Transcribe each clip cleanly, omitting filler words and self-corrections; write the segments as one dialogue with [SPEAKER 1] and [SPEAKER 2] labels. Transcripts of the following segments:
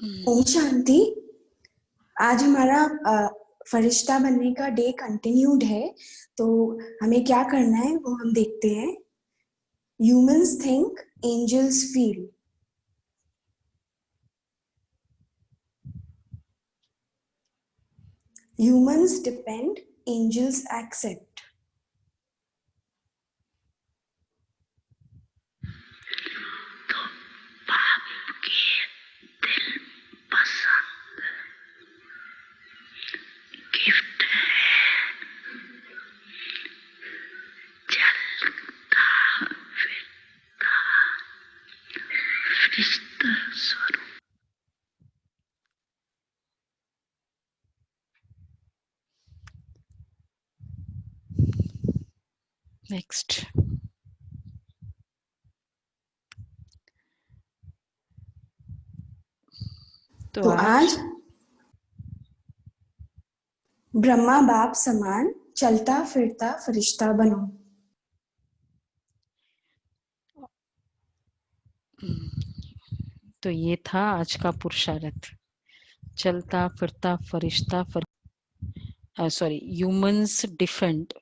[SPEAKER 1] ओम शांति। आज हमारा फरिश्ता बनने का डे कंटिन्यूड है, तो हमें क्या करना है वो हम देखते हैं। Humans think, angels feel. Humans depend, angels accept.
[SPEAKER 2] Next.
[SPEAKER 1] तो आज ब्रह्मा बाप समान चलता फिरता फरिश्ता बनो।
[SPEAKER 2] तो ये था आज का पुरुषार्थ। चलता फिरता फरिश्ता sorry, humans defend,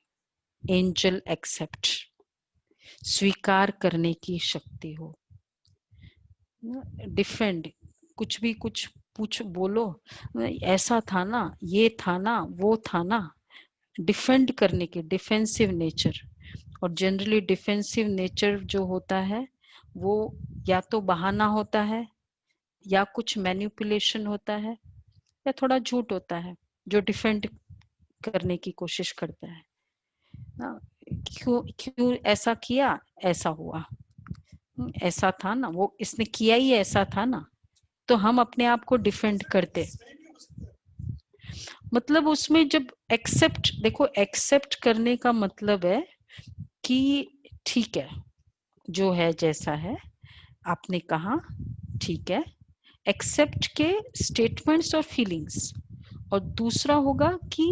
[SPEAKER 2] angel accept. स्वीकार करने की शक्ति हो। डिफेंड, कुछ भी कुछ पूछ बोलो, ऐसा था ना, ये था ना, वो था ना। डिफेंड करने की, डिफेंसिव नेचर। और जनरली डिफेंसिव नेचर जो होता है वो या तो बहाना होता है, या कुछ मैनिपुलेशन होता है, या थोड़ा झूठ होता है जो डिफेंड करने की कोशिश करता है ना। क्यों क्यों ऐसा किया, ऐसा हुआ, ऐसा था ना, वो इसने किया ही ऐसा था ना। तो हम अपने आप को डिफेंड करते। मतलब उसमें जब एक्सेप्ट, देखो एक्सेप्ट करने का मतलब है कि ठीक है जो है जैसा है, आपने कहा ठीक है, एक्सेप्ट के स्टेटमेंट्स और फीलिंग्स। और दूसरा होगा कि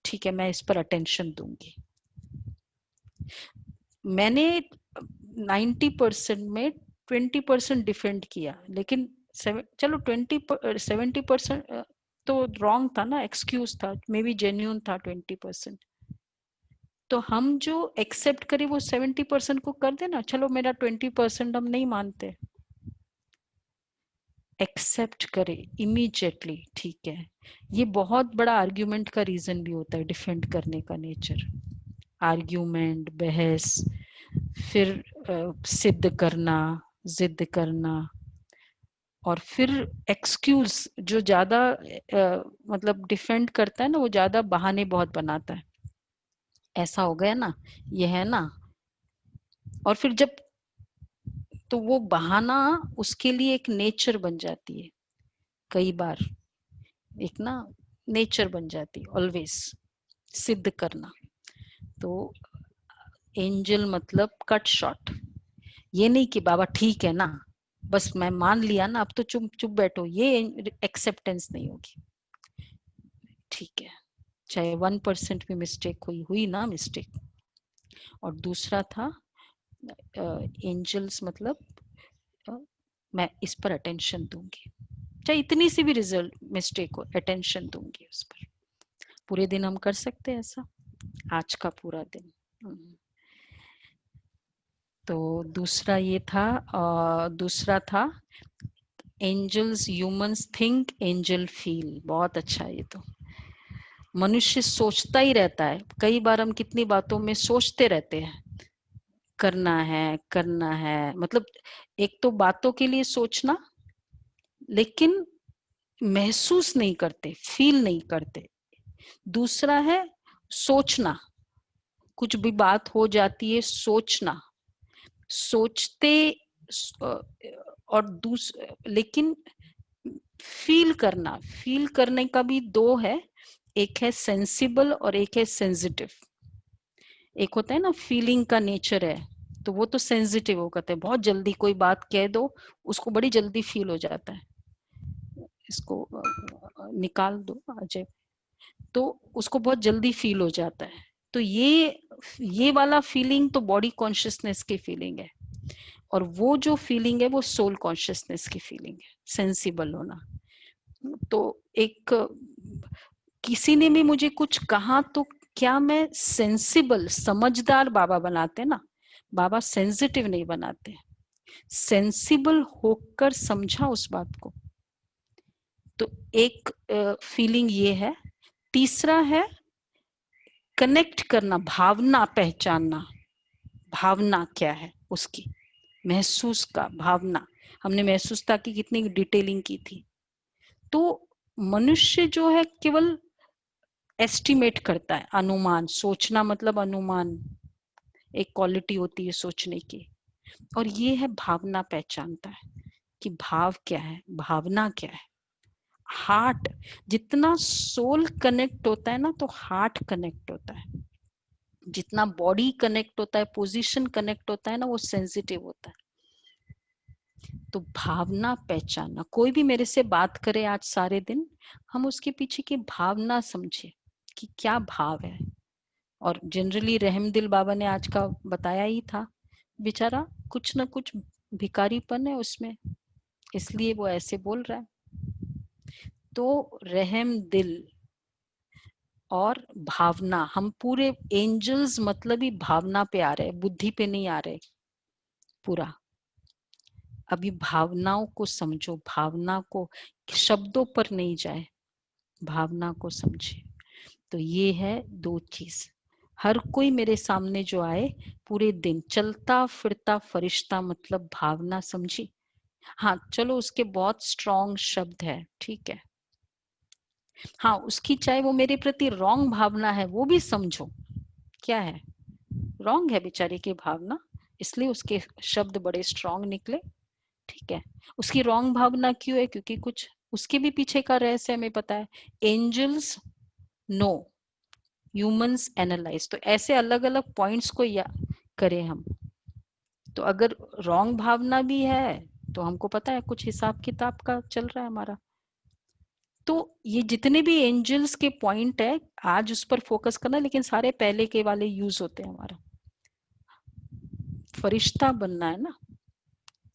[SPEAKER 2] ठीक है मैं इस पर अटेंशन दूंगी। मैंने 90% में 20% डिफेंड किया, लेकिन चलो 70% तो रॉन्ग था ना, एक्सक्यूज था, मे बी जेन्यून था 20%। तो हम जो एक्सेप्ट करें वो 70% को कर देना, चलो मेरा 20% हम नहीं मानते, एक्सेप्ट करे इमीडिएटली, ठीक है। ये बहुत बड़ा आर्ग्यूमेंट का रीजन भी होता है, डिफेंड करने का नेचर। आर्ग्यूमेंट, बहस, फिर सिद्ध करना, जिद करना, और फिर एक्सक्यूज। जो ज्यादा मतलब डिफेंड करता है ना, वो ज्यादा बहाने बहुत बनाता है। ऐसा हो गया ना, ये है ना। और फिर जब, तो वो बहाना उसके लिए एक नेचर बन जाती है। कई बार एक ना नेचर बन जाती है, ऑलवेज सिद्ध करना। तो एंजल मतलब कट शॉट। ये नहीं कि बाबा ठीक है ना, बस मैं मान लिया ना, अब तो चुप चुप बैठो, ये एक्सेप्टेंस नहीं होगी। ठीक है, चाहे 1% भी मिस्टेक हुई ना मिस्टेक। और दूसरा था एंजल्स मतलब मैं इस पर अटेंशन दूंगी, चाहे इतनी सी भी रिजल्ट मिस्टेक हो, अटेंशन दूंगी उस पर। पूरे दिन हम कर सकते हैं ऐसा, आज का पूरा दिन। तो दूसरा ये था, दूसरा था angels humans think, angel feel. बहुत अच्छा है ये तो। मनुष्य सोचता ही रहता है, कई बार हम कितनी बातों में सोचते रहते हैं, करना है करना है, मतलब एक तो बातों के लिए सोचना, लेकिन महसूस नहीं करते, फील नहीं करते। दूसरा है सोचना, कुछ भी बात हो जाती है, सोचना, सोचते। और लेकिन फील करना, फील करने का भी दो है, एक है सेंसिबल और एक है सेंसिटिव। एक होता है ना फीलिंग का नेचर है, तो वो तो सेंसिटिव हो, कहते हैं बहुत जल्दी कोई बात कह दो उसको बड़ी जल्दी फील हो जाता है। इसको निकाल दो अजय, तो उसको बहुत जल्दी फील हो जाता है। तो ये वाला फीलिंग तो बॉडी कॉन्शियसनेस की फीलिंग है। और वो जो फीलिंग है वो सोल कॉन्शियसनेस की फीलिंग है, सेंसिबल होना। तो एक किसी ने भी मुझे कुछ कहा तो क्या मैं सेंसिबल, समझदार बाबा बनाते ना, बाबा सेंसिटिव नहीं बनाते, सेंसिबल होकर समझा उस बात को। तो एक फीलिंग ये है। तीसरा है कनेक्ट करना, भावना पहचानना, भावना क्या है उसकी, महसूस का भावना। हमने महसूसता की कितनी डिटेलिंग की थी। तो मनुष्य जो है केवल एस्टिमेट करता है, अनुमान, सोचना मतलब अनुमान, एक क्वालिटी होती है सोचने की। और ये है भावना पहचानता है कि भाव क्या है, भावना क्या है। हार्ट, जितना सोल कनेक्ट होता है ना तो हार्ट कनेक्ट होता है, जितना बॉडी कनेक्ट होता है, पोजीशन कनेक्ट होता है ना, वो सेंसिटिव होता है। तो भावना पहचानना, कोई भी मेरे से बात करे आज सारे दिन, हम उसके पीछे की भावना समझे कि क्या भाव है। और जनरली रहमदिल बाबा ने आज का बताया ही था, बेचारा कुछ ना कुछ भिखारीपन है उसमें, इसलिए वो ऐसे बोल रहा है। तो रहम दिल और भावना, हम पूरे एंजल्स मतलब ही भावना पे आ रहे, बुद्धि पे नहीं आ रहे पूरा। अभी भावनाओं को समझो, भावना को, शब्दों पर नहीं जाए, भावना को समझे। तो ये है दो चीज। हर कोई मेरे सामने जो आए पूरे दिन, चलता फिरता फरिश्ता मतलब भावना समझी। हाँ चलो उसके बहुत स्ट्रॉन्ग शब्द है, ठीक है। हाँ उसकी चाहे वो मेरे प्रति रॉन्ग भावना है वो भी समझो, क्या है, रॉन्ग है बेचारे की भावना, इसलिए उसके शब्द बड़े स्ट्रॉन्ग निकले, ठीक है। उसकी रॉन्ग भावना क्यों है, क्योंकि कुछ उसके भी पीछे का रहस्य हमें पता है। Angels know, humans analyse. तो ऐसे अलग अलग पॉइंट्स को या करें हम। तो अगर रॉन्ग भावना भी है तो हमको पता है कुछ हिसाब किताब का चल रहा है हमारा। तो ये जितने भी एंजल्स के पॉइंट है आज उस पर फोकस करना, लेकिन सारे पहले के वाले यूज होते हैं हमारा। फरिश्ता बनना है ना,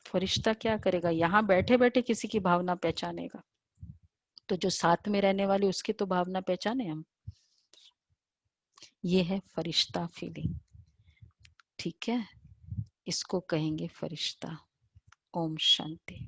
[SPEAKER 2] फरिश्ता क्या करेगा, यहाँ बैठे बैठे किसी की भावना पहचानेगा, तो जो साथ में रहने वाले उसकी तो भावना पहचाने हम। ये है फरिश्ता फीलिंग, ठीक है, इसको कहेंगे फरिश्ता। ओम शांति।